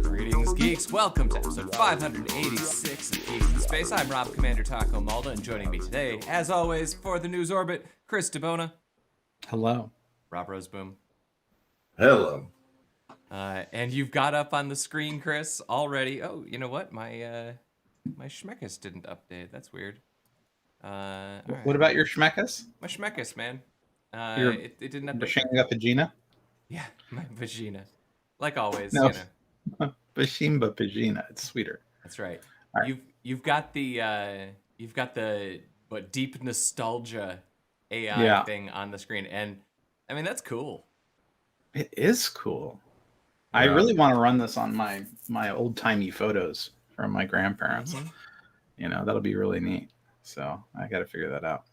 Greetings, geeks. Welcome to episode 586 of Geeks in Space. I'm Rob Commander Taco Malda, and joining me today, as always, for the News Orbit, Chris DeBona. Hello. Rob Roseboom. Hello. And you've got up on the screen, Chris, already. Oh, you know what? My Schmeckus didn't update. That's weird. Right. What about your Schmeckus? My Schmeckus, man. It didn't update. Bashinga Pagina? Yeah, my vagina. Like always, No. you know. Bashimba Pagina. It's sweeter. That's right. All right. You've got the deep nostalgia AI thing on the screen, and I mean that's cool. It is cool. Yeah. I really want to run this on my old timey photos from my grandparents. Mm-hmm. You know, that'll be really neat. So I got to figure that out.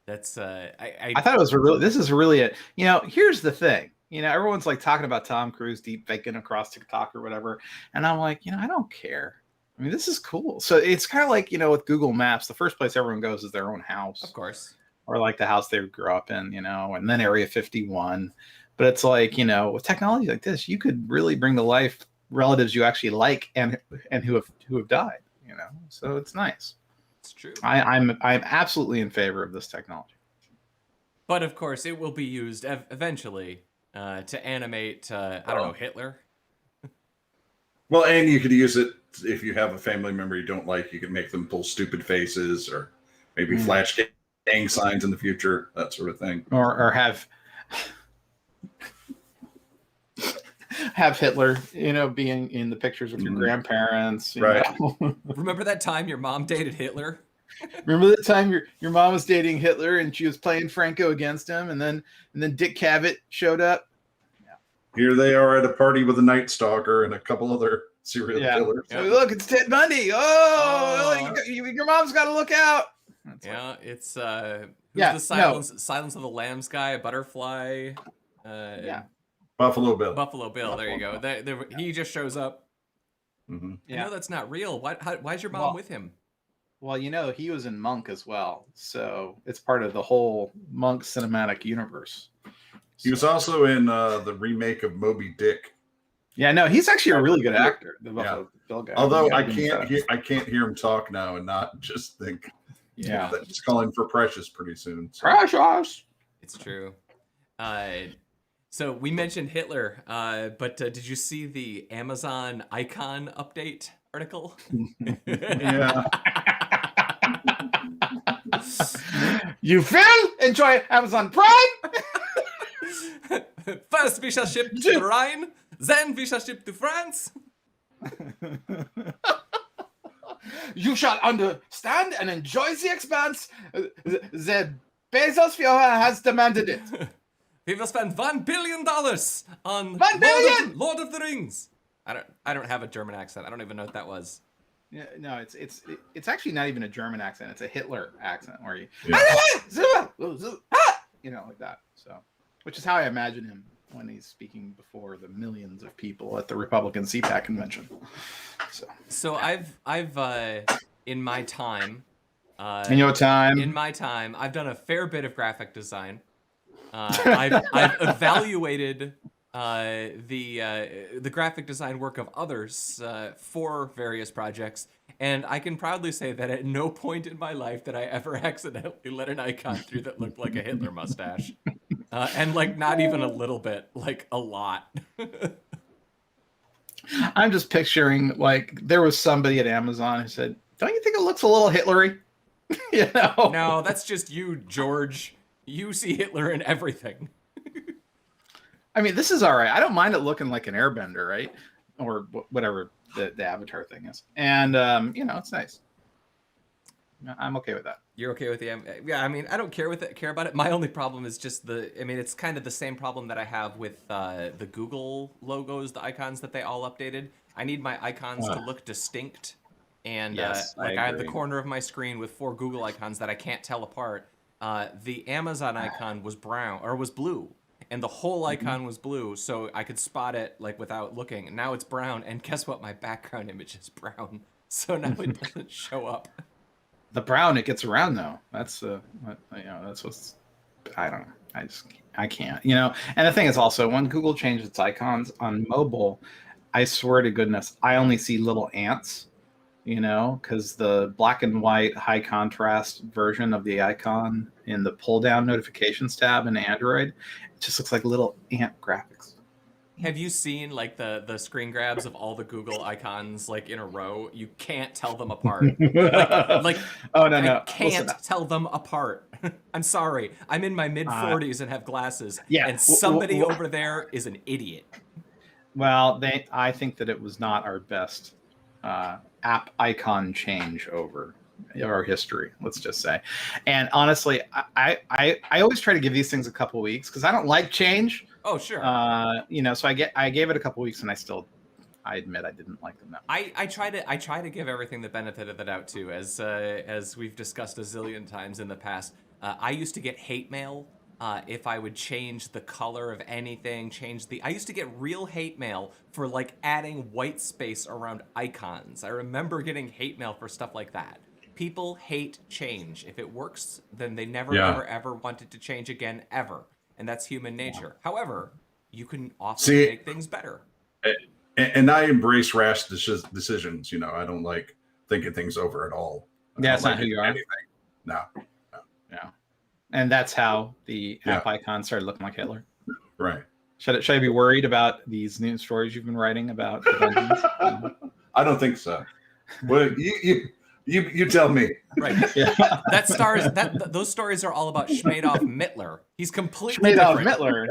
That's I thought it was this is really a, you know, here's the thing. You know, everyone's like talking about Tom Cruise deep faking across TikTok or whatever. And I'm like, you know, I don't care. I mean, this is cool. So it's kind of like, you know, with Google Maps, the first place everyone goes is their own house. of course. Or like the house they grew up in, you know, and then Area 51. But it's like, you know, with technology like this, you could really bring to life relatives you actually like and who have died, you know. So it's nice. It's true. I'm absolutely in favor of this technology. But of course, it will be used eventually to animate, I don't know, Hitler. Well, and you could use it if you have a family member you don't like. You can make them pull stupid faces, or maybe flash gang signs in the future, that sort of thing. Or have Hitler, you know, being in the pictures with your grandparents. You Right. know? Remember that time your mom dated Hitler? Remember the time your mom was dating Hitler and she was playing Franco against him, and then Dick Cavett showed up. Here they are at a party with a Night Stalker and a couple other serial killers. So look, it's Ted Bundy. Your mom's got to look out. It's the Silence of the Lambs guy, Butterfly. Buffalo Bill. Buffalo Bill. There you go. He just shows up. Mm-hmm. Yeah. No, that's not real. Why's your mom with him? Well, you know, he was in Monk as well, so it's part of the whole Monk cinematic universe. He was also in the remake of Moby Dick. Yeah, no, he's actually a really good actor, the Buffalo Bill guy. Although I can't hear him talk now and not just think, that he's calling for Precious pretty soon. So. Precious. It's true. So we mentioned Hitler, but did you see the Amazon icon update article? Yeah. You will enjoy Amazon Prime. First we shall ship to the Rhine, then we shall ship to France. You shall understand and enjoy the expanse. The Bezos Führer has demanded it. We will spend $1 billion on Lord of the Rings. I don't have a German accent. I don't even know what that was. Yeah, no, it's actually not even a German accent. It's a Hitler accent where you know, like that. So, which is how I imagine him when he's speaking before the millions of people at the Republican CPAC convention. So I've in my time, I've done a fair bit of graphic design. I've evaluated the graphic design work of others for various projects, and I can proudly say that at no point in my life did I ever accidentally let an icon through that looked like a Hitler mustache. And like not even a little bit, like a lot. I'm just picturing like there was somebody at Amazon who said, "Don't you think it looks a little Hitlery?" You know? No, that's just you, George. You see Hitler in everything. I mean, this is all right. I don't mind it looking like an airbender, right? Or whatever the Avatar thing is. And, you know, it's nice. I'm okay with that. You're okay with the... Yeah, I mean, I don't care about it. My only problem is just it's kind of the same problem that I have with the Google logos, the icons that they all updated. I need my icons to look distinct. And Yes, I have the corner of my screen with 4 Google icons that I can't tell apart. The Amazon icon was blue. And the whole icon was blue, so I could spot it like without looking. Now it's brown, and guess what? My background image is brown, so now it doesn't show up. The brown, it gets around though. That's that's what's I don't know. I can't. You know, and the thing is also when Google changed its icons on mobile, I swear to goodness, I only see little ants. You know, because the black and white high contrast version of the icon in the pull down notifications tab in Android, it just looks like little ant graphics. Have you seen like the screen grabs of all the Google icons like in a row? You can't tell them apart. Like Oh no, I no. can't Listen, tell them apart. I'm sorry. I'm in my mid 40s and have glasses. yeah, And somebody over there is an idiot. well, I think that it was not our best app icon change over our history, let's just say. And honestly, I always try to give these things a couple weeks because I don't like change. Oh, sure. You know, so I gave it a couple weeks, and I admit I didn't like them that much. I try to give everything the benefit of the doubt too, as we've discussed a zillion times in the past. I used to get hate mail if I would change the color of anything, I used to get real hate mail for like adding white space around icons. I remember getting hate mail for stuff like that. People hate change. If it works, then they never, ever want it to change again, ever. And that's human nature. However, you can often make things better. And I embrace rash decisions. You know, I don't like thinking things over at all. Yeah, that's not who you are. Anything. No. Yeah. And that's how the app icon started looking like Hitler. Right. Should I be worried about these news stories you've been writing about the dungeons? I don't think so. Well, you tell me. Right. Yeah. Those stories are all about Schmadoff Mittler. He's completely different. Mittler.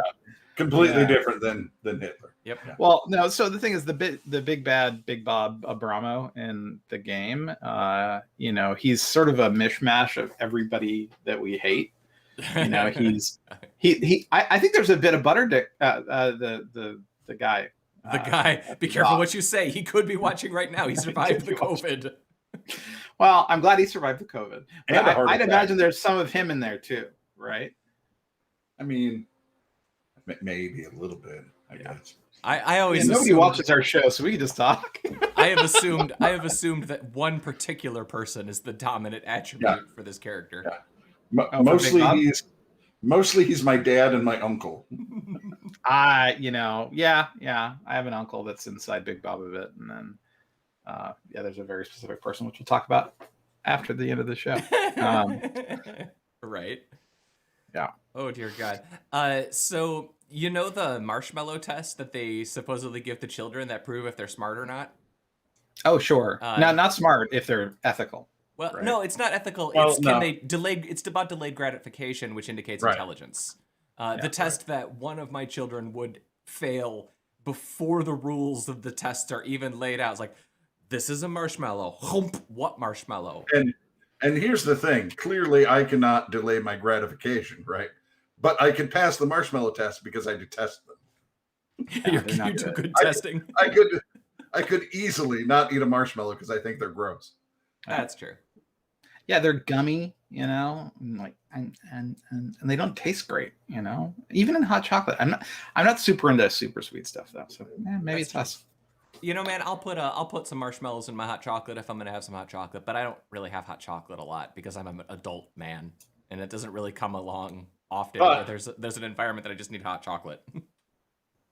Completely different than Hitler. Yep. Yeah. Well, no. So the thing is, the big bad Big Bob Abramo in the game. You know, he's sort of a mishmash of everybody that we hate. You know, I think there's a bit of Butterdick. The guy. The guy. Be careful what you say. He could be watching right now. He survived the COVID. Well, I'm glad he survived the COVID. And I'd imagine there's some of him in there too, right? I mean, maybe a little bit, I guess. I always nobody watches our show, so we can just talk. I have assumed that one particular person is the dominant attribute for this character. Yeah. Mostly he's my dad and my uncle. You know, yeah. I have an uncle that's inside Big Bob a bit, and then there's a very specific person which we'll talk about after the end of the show. Right. Yeah. Oh dear God. So you know the marshmallow test that they supposedly give to children that prove if they're smart or not? Oh sure. No, not smart if they're ethical. Well, right? No, it's not ethical. It's about delayed gratification, which indicates intelligence. The test that one of my children would fail before the rules of the test are even laid out. It's like, this is a marshmallow. Hump, what marshmallow? And here's the thing. Clearly, I cannot delay my gratification, right? But I can pass the marshmallow test because I do test them. You do good testing. I could easily not eat a marshmallow because I think they're gross. That's true. Yeah, they're gummy, you know, and they don't taste great, you know. Even in hot chocolate, I'm not super into super sweet stuff though. So maybe it's us. You know, man, I'll put some marshmallows in my hot chocolate if I'm gonna have some hot chocolate, but I don't really have hot chocolate a lot because I'm an adult man, and it doesn't really come along often. Where there's an environment that I just need hot chocolate.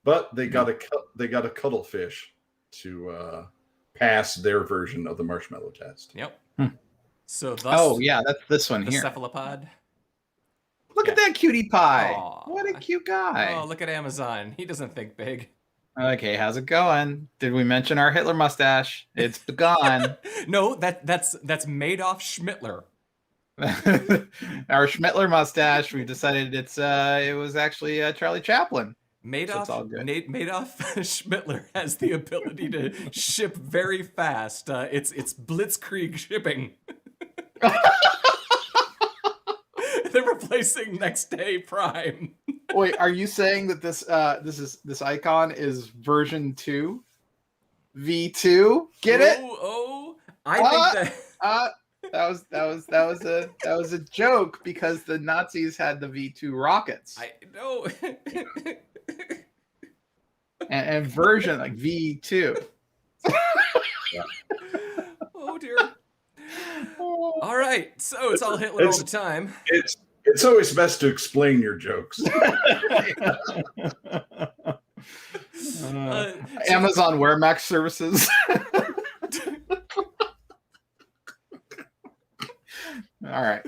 But they got a cuttlefish to pass their version of the marshmallow test. Yep. So thus, that's this one here. Cephalopod. Look at that cutie pie. Aww. What a cute guy. Oh, look at Amazon. He doesn't think big. Okay, how's it going? Did we mention our Hitler mustache? It's gone. No, that's Madoff Schmittler. Our Schmittler mustache. We decided it was actually Charlie Chaplin. Madoff Schmittler has the ability to ship very fast. It's blitzkrieg shipping. They're replacing next day Prime. Wait, are you saying that this icon is version 2? V2? Get it? I think that was a joke because the Nazis had the V2 rockets. I know. and version like V2. Oh dear. All right, so it's all Hitler all the time. It's always best to explain your jokes. Amazon Wear Max services. All right,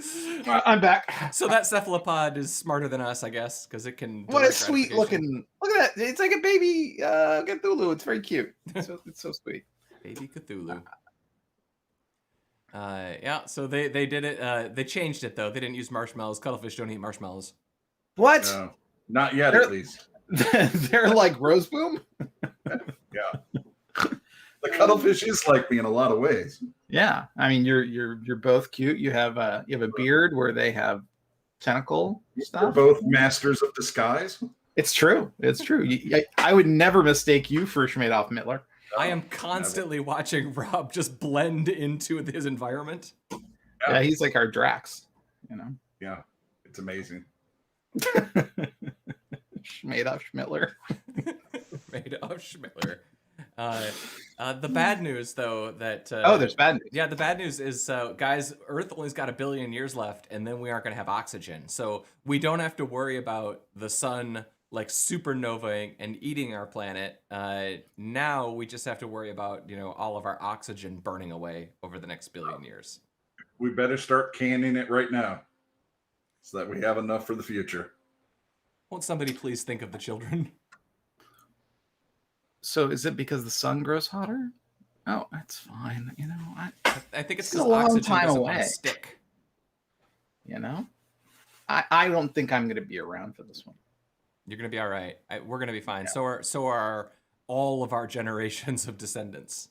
I'm back. So that cephalopod is smarter than us, I guess, because it can. What a delay sweet gratification. looking! Look at that! It's like a baby Cthulhu. It's very cute. It's so sweet. Baby Cthulhu. Yeah, so they did it. They changed it though. They didn't use marshmallows. Cuttlefish don't eat marshmallows. What? No, not yet, at least. They're like Roseboom. Yeah. The cuttlefish is like me in a lot of ways. Yeah, I mean you're both cute. You have a beard where they have tentacle stuff. We're both masters of disguise. It's true. It's true. I would never mistake you for Adolf Hitler. I am constantly watching Rob just blend into his environment. Yeah, he's like our Drax. You know. Yeah, it's amazing. Adolf Hitler. Adolf Hitler. The bad news, though, that there's bad news. Yeah, the bad news is, guys, Earth only's got 1 billion years left, and then we aren't going to have oxygen. So we don't have to worry about the sun like supernovaing and eating our planet. Now we just have to worry about all of our oxygen burning away over the next 1 billion years. We better start canning it right now, so that we have enough for the future. Won't somebody please think of the children? So is it because the sun grows hotter? Oh, that's fine. I think it's It's a because long oxygen time doesn't want away. to stick. I don't think I'm going to be around for this one. You're gonna be all right. We're gonna be fine. Yeah. So are all of our generations of descendants.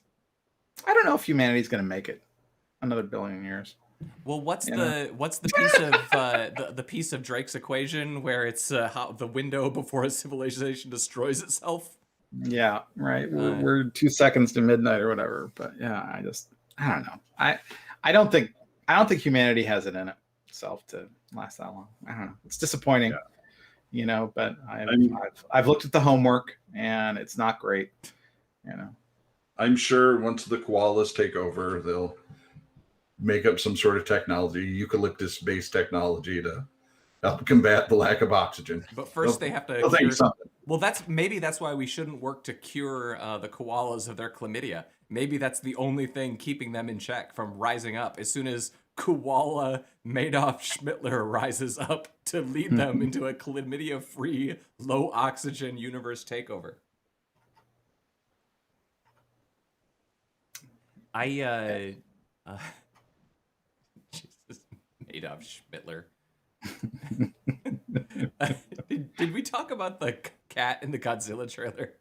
I don't know if humanity's going to make it another 1 billion years. Well, what's the piece of the piece of Drake's equation where it's how the window before a civilization destroys itself? Yeah, right. We're 2 seconds to midnight or whatever. But yeah, I don't know. I don't think humanity has it in itself to last that long. I don't know. It's disappointing, But I've looked at the homework and it's not great. I'm sure once the koalas take over, they'll make up some sort of technology, eucalyptus-based technology, to help combat the lack of oxygen. But first, they have to. They'll think something. Well, that's why we shouldn't work to cure the koalas of their chlamydia. Maybe that's the only thing keeping them in check from rising up. As soon as koala Adolf Hitler rises up to lead them into a chlamydia-free, low-oxygen universe takeover. Jesus, Adolf Hitler. Did we talk about the cat in the Godzilla trailer?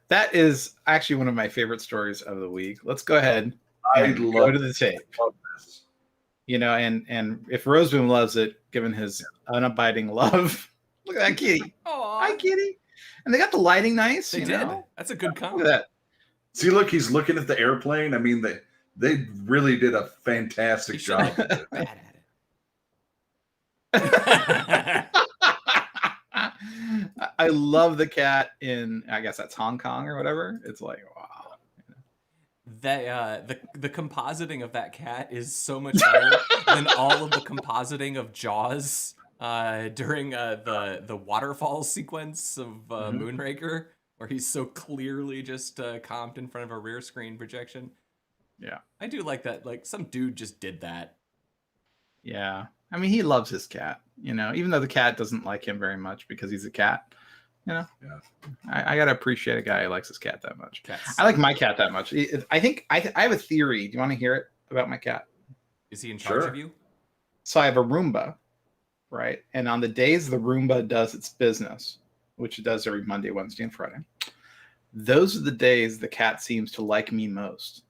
That is actually one of my favorite stories of the week. Let's go ahead and go to the tape. This. And if Roseboom loves it, given his unabiding love, look at that kitty. Aww. Hi, kitty. And they got the lighting nice. They did. That's a good Look comment. at that. See, look, he's looking at the airplane. I mean, they really did a fantastic job. Bad at it. I love the cat in, I guess that's Hong Kong or whatever. It's like, wow. The compositing of that cat is so much better than all of the compositing of Jaws during the waterfall sequence of Moonraker, where he's so clearly just comped in front of a rear screen projection. Yeah. I do like that. Like, some dude just did that. Yeah. I mean, he loves his cat, even though the cat doesn't like him very much because he's a cat. Yeah. I got to appreciate a guy who likes his cat that much. Cats. I like my cat that much. I think I have a theory. Do you want to hear it about my cat? Is he in charge Sure. of you? So I have a Roomba, right? And on the days the Roomba does its business, which it does every Monday, Wednesday, and Friday, those are the days the cat seems to like me most.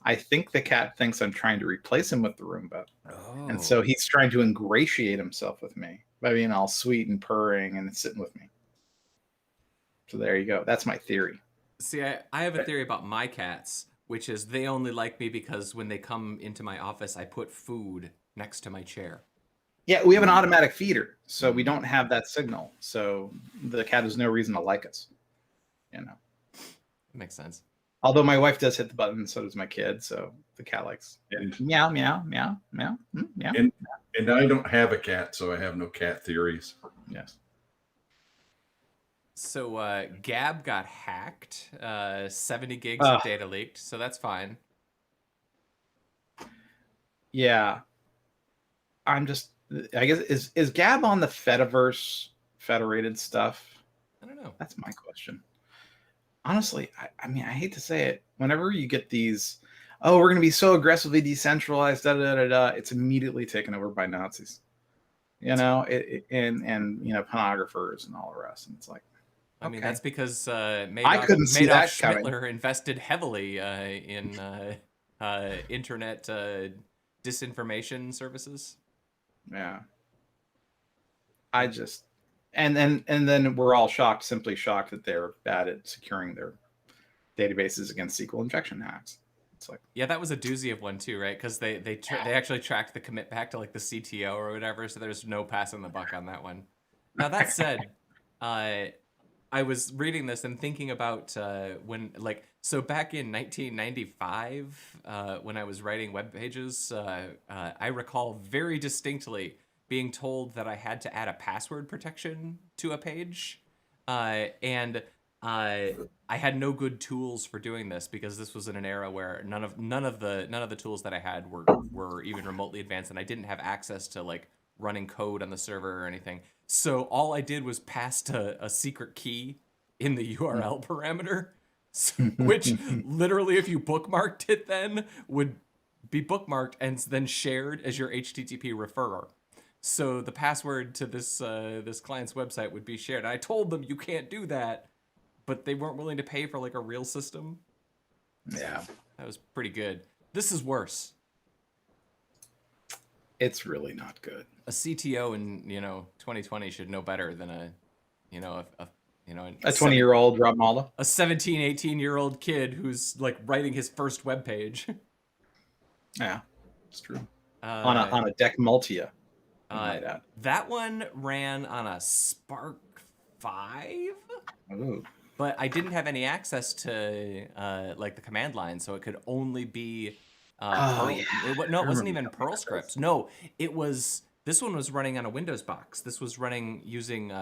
I think the cat thinks I'm trying to replace him with the Roomba. Oh. And so he's trying to ingratiate himself with me by being all sweet and purring and sitting with me. So there you go. That's my theory. See, I have a theory about my cats, which is they only like me because when they come into my office, I put food next to my chair. Yeah, we have an automatic feeder, so we don't have that signal. So the cat has no reason to like us. Makes sense. Although my wife does hit the button, so does my kid. So the cat likes And meow, meow, meow, meow, meow. And And I don't have a cat, so I have no cat theories. Yes. So Gab got hacked. 70 gigs Ugh. of data leaked, so that's fine. Yeah. I guess is Gab on the Fetiverse federated stuff? I don't know. That's my question. Honestly, I mean, I hate to say it. Whenever you get these, oh, we're going to be so aggressively decentralized, it's immediately taken over by Nazis. And pornographers and all the rest. And it's like, I mean, okay. that's because I couldn't see that coming. Schmittler invested heavily in internet disinformation services. Yeah. I just and then we're all simply shocked that they're bad at securing their databases against SQL injection hacks. It's like, yeah, that was a doozy of one too, right? Because they actually tracked the commit back to like the CTO or whatever, so there's no passing the buck on that one. Now that said, I was reading this and thinking about when so back in 1995 when I was writing web pages, I recall very distinctly being told that I had to add a password protection to a page, and I had no good tools for doing this because this was in an era where none of the tools that I had were even remotely advanced, and I didn't have access to like running code on the server or anything. So all I did was pass a secret key in the URL parameter, which literally, if you bookmarked it, then would be bookmarked and then shared as your HTTP referrer. So the password to this client's website would be shared. I told them you can't do that, but they weren't willing to pay for like a real system. yeah, That was pretty good. This is worse. it's really not good. A CTO in 2020 should know better than a 20-year-old Rob Malda. A 17, 18-year-old kid who's like writing his first web page. Yeah, it's true. On a Deck Multia. That one ran on a Spark 5. Ooh. But I didn't have any access to like the command line, so it could only be Perl. Yeah. It wasn't even Perl scripts. No, this one was running on a Windows box. This was running using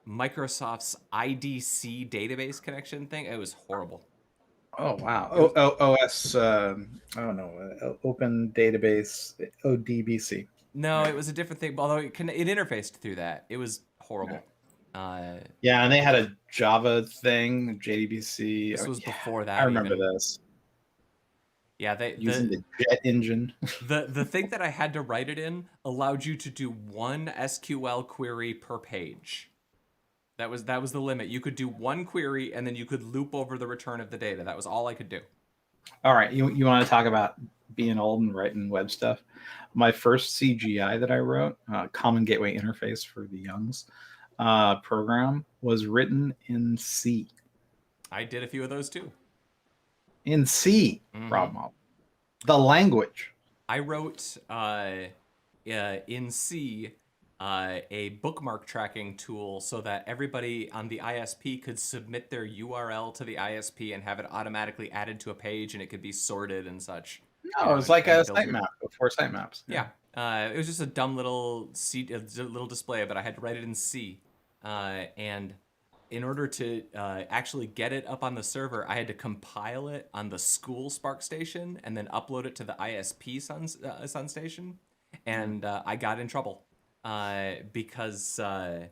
Microsoft's IDC database connection thing. It was horrible. Oh wow. OS. Open Database. ODBC. No, it was a different thing. Although it interfaced through that. It was horrible. Yeah, and they had a Java thing, JDBC. This was before that. I remember this. Yeah, using the Jet engine. the thing that I had to write it in allowed you to do one SQL query per page. That was the limit. You could do one query and then you could loop over the return of the data. That was all I could do. All right, you want to talk about being old and writing web stuff? My first CGI that I wrote, Common Gateway Interface for the Youngs program, was written in C. I did a few of those too. In C, Rob, the language. I wrote in C a bookmark tracking tool so that everybody on the ISP could submit their URL to the ISP and have it automatically added to a page, and it could be sorted and such. No, it was like a sitemap before sitemaps. Yeah. It was just a dumb little little display, but I had to write it in C. And in order to actually get it up on the server, I had to compile it on the school Spark station and then upload it to the ISP Sun station. And I got in trouble because I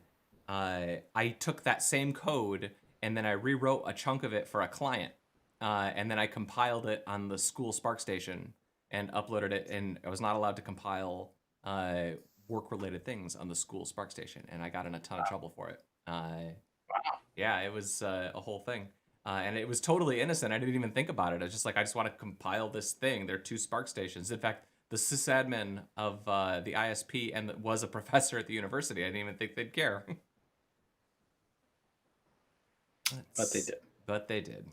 took that same code and then I rewrote a chunk of it for a client. And then I compiled it on the school Spark station and uploaded it, and I was not allowed to compile work-related things on the school Spark station, and I got in a ton of trouble for it. Yeah, it was a whole thing. And it was totally innocent. I didn't even think about it. I was just like, I just want to compile this thing. There are 2 Spark stations. In fact, the sysadmin of the ISP and was a professor at the university. I didn't even think they'd care. But they did. But they did.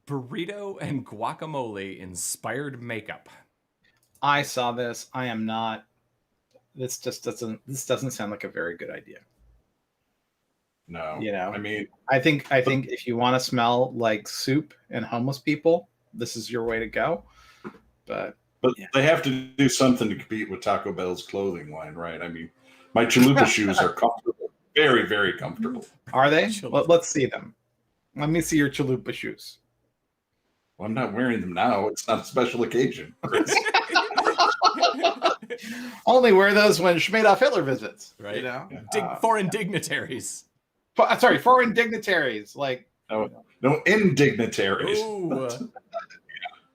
Burrito and guacamole inspired makeup. I saw this. I am not. This doesn't sound like a very good idea. No. I mean, I think if you want to smell like soup and homeless people, this is your way to go. But But they have to do something to compete with Taco Bell's clothing line, right? I mean, my chalupa shoes are comfortable, very, very comfortable. Are they? Let's see them. Let me see your chalupa shoes. Well, I'm not wearing them now. It's not a special occasion, Chris. Only wear those when Schmadoff Hitler visits. Right. You know? Foreign dignitaries. Sorry, foreign dignitaries. Like no indignitaries. Ooh.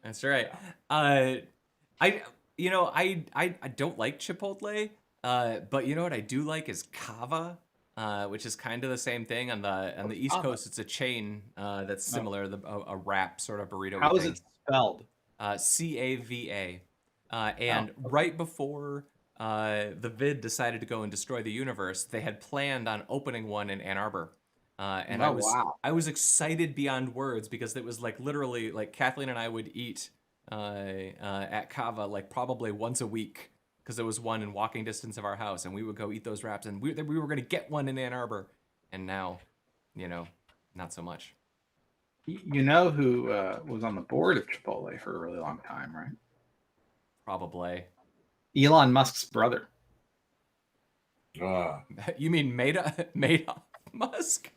That's right. I don't like Chipotle, but you know what I do like is Kava, which is kind of the same thing. On the East Coast, it's a chain that's similar, a wrap sort of burrito. How is it spelled? Cava. And right before the vid decided to go and destroy the universe, they had planned on opening one in Ann Arbor. And I was excited beyond words because it was like literally like Kathleen and I would eat at Kava like probably once a week because there was one in walking distance of our house, and we would go eat those wraps, and we were going to get one in Ann Arbor, and now, not so much. You know who was on the board of Chipotle for a really long time, right? Probably. Elon Musk's brother. You mean Madoff Musk?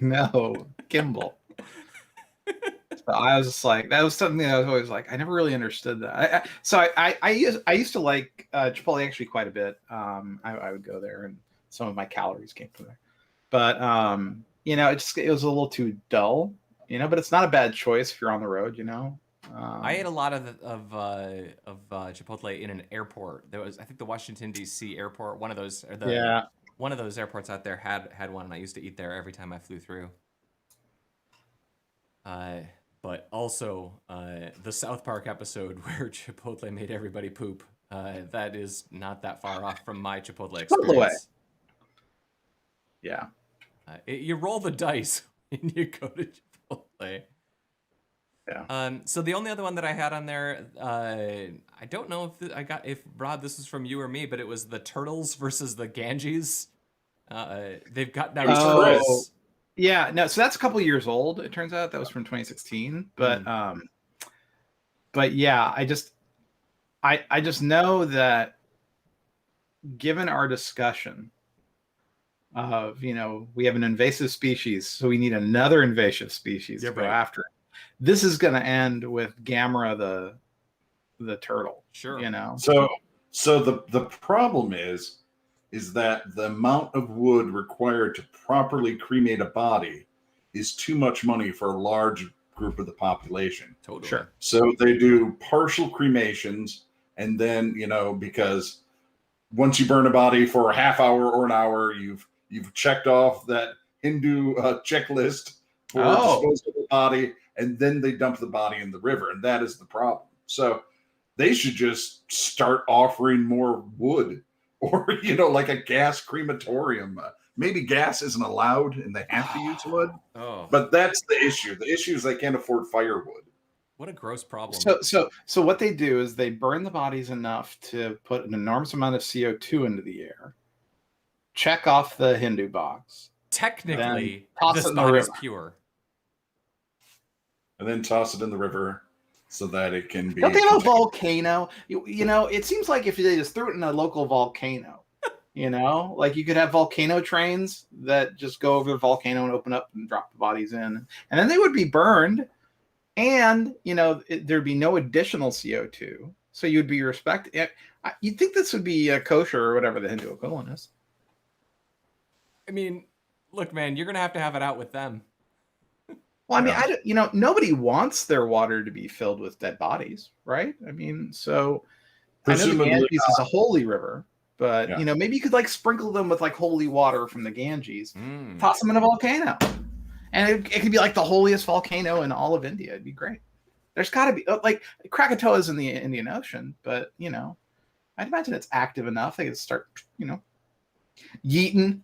No, Kimball. So I was just like, that was something that I was always like, I never really understood that. I used to like Chipotle actually quite a bit. I would go there, and some of my calories came from there. But it was a little too dull. But it's not a bad choice if you're on the road. I ate a lot of Chipotle in an airport. There was, I think, the Washington D.C. airport. One of those, one of those airports out there had one, and I used to eat there every time I flew through. But also the South Park episode where Chipotle made everybody poop. That is not that far off from my Chipotle experience. Yeah. You roll the dice when you go to Chipotle. Yeah. So the only other one that I had on there, I don't know if Rob, this is from you or me, but it was the Turtles versus the Ganges. They've got now turtles. Yeah, no, so that's a couple years old. It turns out that was from 2016, but yeah, I just know that given our discussion of we have an invasive species, so we need another invasive species to go after it. This is going to end with Gamera the turtle. Sure. So the problem is that the amount of wood required to properly cremate a body is too much money for a large group of the population. Totally. Sure. So they do partial cremations, and then because once you burn a body for a half hour or an hour, you've checked off that Hindu checklist for disposal of the body, and then they dump the body in the river, and that is the problem. So they should just start offering more wood, or like a gas crematorium. Maybe gas isn't allowed and they have to use wood. But that's the issue. The issue is they can't afford firewood. What a gross problem. So what they do is they burn the bodies enough to put an enormous amount of CO2 into the air, check off the Hindu box. Technically, toss it in the river. Pure. And then toss it in the river so that it can be. Don't they have a volcano? It seems like if they just threw it in a local volcano, like you could have volcano trains that just go over the volcano and open up and drop the bodies in, and then they would be burned, and there'd be no additional CO2, so you'd be respected. You'd think this would be kosher or whatever the Hindu equivalent is. I mean, look, man, you're gonna have it out with them. Well, I mean, nobody wants their water to be filled with dead bodies, right? I mean, so I know the Ganges is a holy river, but maybe you could sprinkle them with holy water from the Ganges, toss them in a volcano, and it could be the holiest volcano in all of India. It'd be great. There's got to be Krakatoa's in the Indian Ocean, but I'd imagine it's active enough they could start yeeting.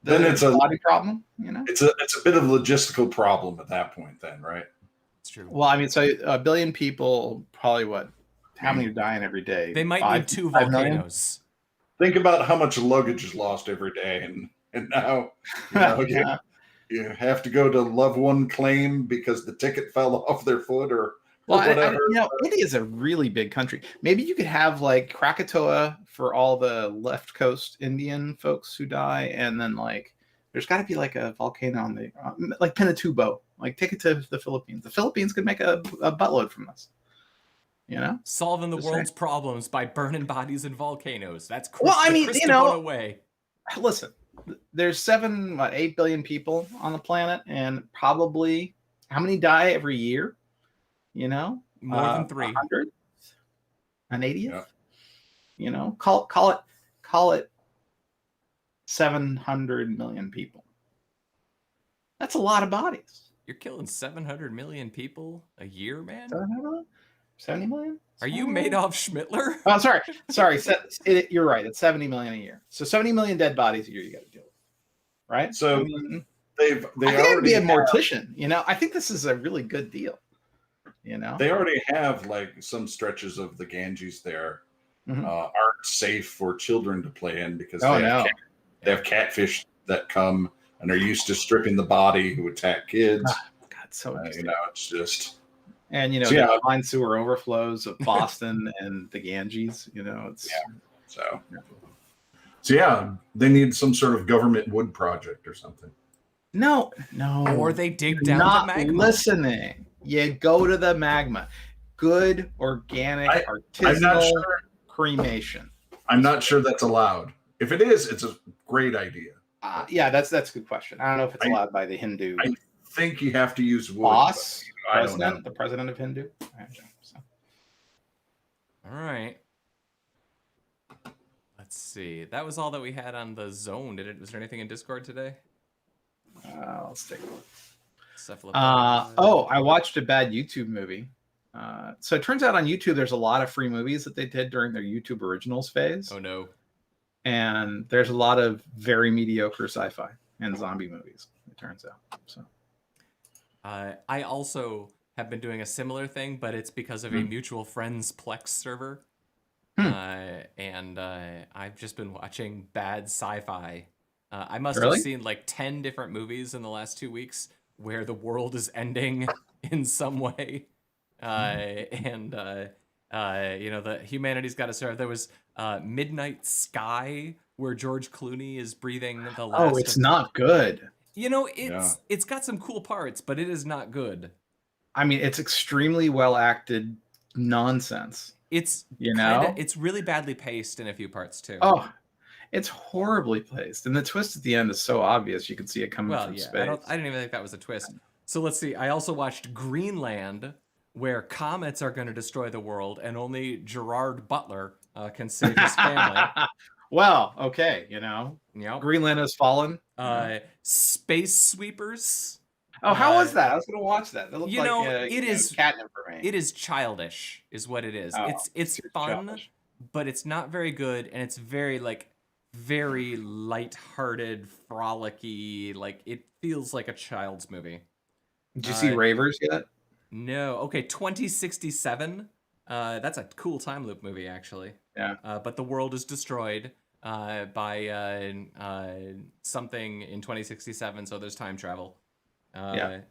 Then it's a body problem, It's a bit of a logistical problem at that point, then, right? It's true. Well, I mean, so 1 billion people, probably how many are dying every day? They might need 2 volcanoes. Think about how much luggage is lost every day, and now you have to go to Love One Claim because the ticket fell off their foot, or Well, whatever. India is a really big country. Maybe you could have like Krakatoa for all the left coast Indian folks who die, and then like there's got to be like a volcano on the like Pinatubo. Like take it to the Philippines. The Philippines could make a buttload from this. Solving the Just world's problems by burning bodies in volcanoes. That's Well, I mean, Christopher way. Listen, there's 8 billion people on the planet, and probably how many die every year? More than 3. 100, an 80th. Yeah. Call it 700 million people. That's a lot of bodies. You're killing 700 million people a year, man. 70 million? Are you Adolf Schmittler? Oh, sorry. You're right. It's 70 million a year. So 70 million dead bodies a year you got to deal with, right? So I think I'd be a mortician. I think this is a really good deal. They already have like some stretches of the Ganges there aren't safe for children to play in because they have catfish that come and are used to stripping the body who attack kids. God, so it's just. And the fine sewer overflows of Boston and the Ganges. So they need some sort of government wood project or something. No. Or they dig down not the magma. Listening. You go to the magma. Good, organic, artisanal cremation. I'm not sure that's allowed. If it is, it's a great idea. That's a good question. I don't know if it's allowed by the Hindu. I think you have to use wood. Boss, I don't know. the president of Hindu. All right. Let's see. That was all that we had on the zone. Was there anything in Discord today? Let's take a look. Cephalopod. I watched a bad YouTube movie. So it turns out on YouTube there's a lot of free movies that they did during their YouTube Originals phase. Oh no. And there's a lot of very mediocre sci-fi and zombie movies, it turns out. So I also have been doing a similar thing, but it's because of a mutual friend's Plex server. And I've just been watching bad sci-fi. I must have seen like 10 different movies in the last 2 weeks where the world is ending in some way. The humanity's got to serve. There was Midnight Sky, where George Clooney is breathing the last. Oh, it's not good. It's got some cool parts, but it is not good. I mean, it's extremely well acted nonsense. It's it's really badly paced in a few parts too. Oh, it's horribly placed, and the twist at the end is so obvious you can see it coming from space. I didn't even think that was a twist. So let's see. I also watched Greenland, where comets are going to destroy the world, and only Gerard Butler can save his family. Well, okay, Greenland has fallen. Space Sweepers. Oh, how was that? I was going to watch that. That looked it is catnip for me. It is childish, is what it is. Oh, it's fun, childish. But it's not very good, and it's very very lighthearted, frolicky. Like it feels like a child's movie. Did you see Ravers yet? No. Okay, 2067. That's a cool time loop movie, actually. Yeah. But the world is destroyed by something in 2067, so there's time travel. Man,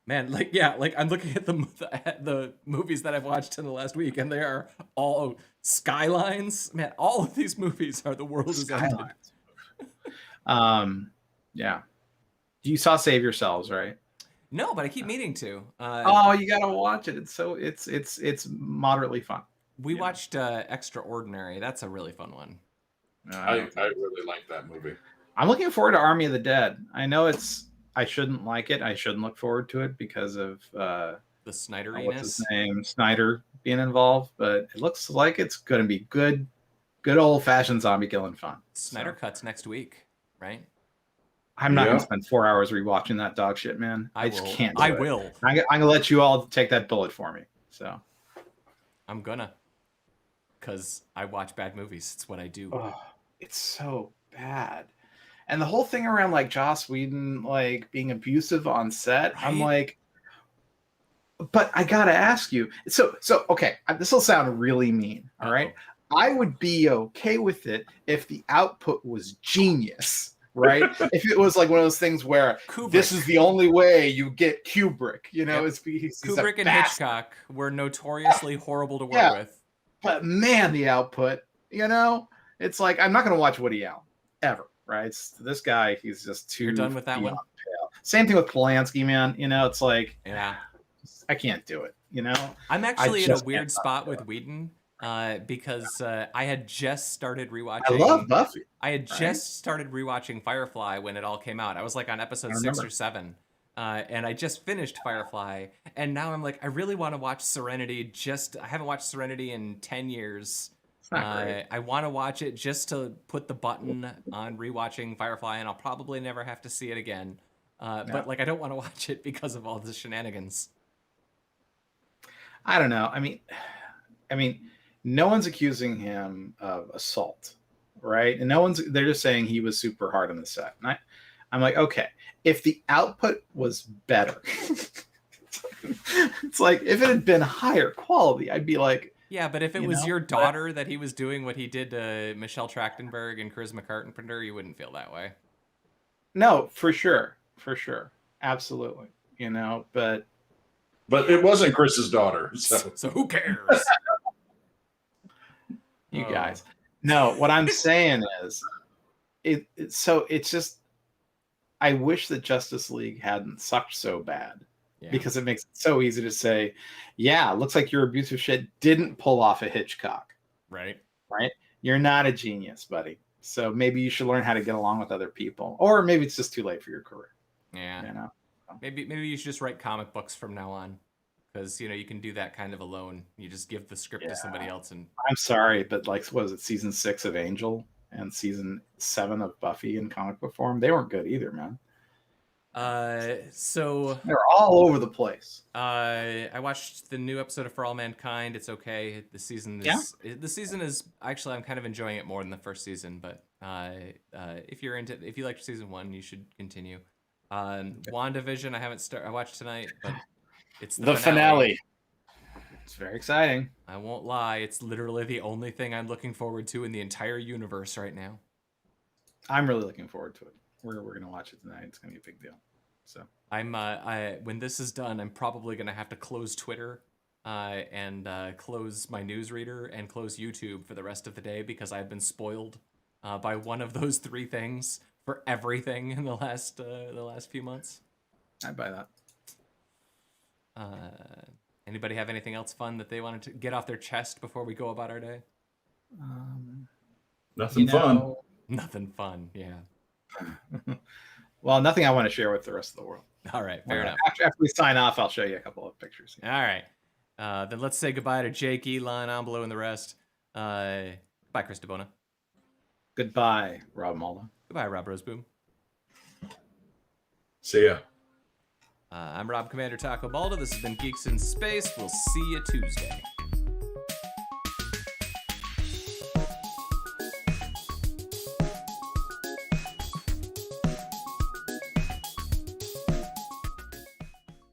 I'm looking at the movies that I've watched in the last week, and they are all Skylines. Man, all of these movies are the world is ended. Yeah. You saw Save Yourselves, right? No, but I keep meaning to. You gotta watch it. It's moderately fun. We watched Extraordinary. That's a really fun one. I really like that movie. I'm looking forward to Army of the Dead. I know I shouldn't like it. I shouldn't look forward to it because of the Snyderiness. What's his name? Snyder being involved, but it looks like it's going to be good old fashioned zombie killing fun. Snyder cuts next week, right? I'm not going to spend 4 hours rewatching that dog shit, man. I just can't. I will. I'm going to let you all take that bullet for me. So I'm gonna, because I watch bad movies. It's what I do. Oh, it's so bad. And the whole thing around like Joss Whedon being abusive on set, right? I'm like, but I gotta ask you. So okay, this will sound really mean. All right, I would be okay with it if the output was genius. right? If it was like one of those things where Kubrick. this is the only way you get Kubrick, you know, Yep. it's he's Kubrick and bastard. Hitchcock were notoriously horrible to work Yeah. with. But man, the output, you know, it's like I'm not going to watch Woody Allen ever, right? This guy, he's just too. You're done with that one? Pale. Same thing with Polanski, man. You know, it's like, Yeah, I can't do it. You know, I'm actually in a just weird can't spot do with it. Whedon I had just started rewatching. I love Buffy. I had right? just started rewatching Firefly when it all came out. I was like on episode I 6 remember. or 7. And I just finished Firefly, and now I'm like, I really want to watch Serenity. I haven't watched Serenity in 10 years. It's not great. I want to watch it just to put the button on rewatching Firefly, and I'll probably never have to see it again. But like, I don't want to watch it because of all the shenanigans. I don't know. I mean, no one's accusing him of assault, right? And they're just saying he was super hard on the set. And I'm like, okay, if the output was better, it's like if it had been higher quality, I'd be like, yeah, but if it was your daughter that he was doing what he did to Michelle Trachtenberg and Charisma Carpenter, you wouldn't feel that way. No, for sure, absolutely, you know, but it wasn't Chris's daughter, so who cares? You guys, no, what I'm saying is, it's just, I wish that Justice League hadn't sucked so bad. Yeah. Because it makes it so easy to say, yeah, looks like your abusive shit didn't pull off a Hitchcock. Right. You're not a genius, buddy. So maybe you should learn how to get along with other people. Or maybe it's just too late for your career. Yeah. You know? Maybe you should just write comic books from now on. Because, you know, you can do that kind of alone. You just give the script to somebody else. And I'm sorry, but like, what was it, season 6 of Angel and season 7 of Buffy in comic book form? They weren't good either, man. So they're all over the place. I watched the new episode of For All Mankind. It's okay. The season is actually, I'm kind of enjoying it more than the first season, but if you liked season 1, you should continue. WandaVision I watched tonight, but it's the finale. It's very exciting. I won't lie, it's literally the only thing I'm looking forward to in the entire universe right now. I'm really looking forward to it. We're gonna watch it tonight. It's gonna be a big deal. So when this is done, I'm probably gonna have to close Twitter, and close my newsreader and close YouTube for the rest of the day because I've been spoiled by one of those 3 things for everything in the last few months. I buy that. Anybody have anything else fun that they wanted to get off their chest before we go about our day? Nothing fun. Nothing fun. Yeah. Well, nothing I want to share with the rest of the world. All right, fair enough. After we sign off, I'll show you a couple of pictures. All right. Then let's say goodbye to Jake, Elon, Amblo, and the rest. Bye, Chris DeBona. Goodbye, Rob Malda. Goodbye, Rob Roseboom. See ya. I'm Rob Commander Taco Balda. This has been Geeks in Space. We'll see you Tuesday.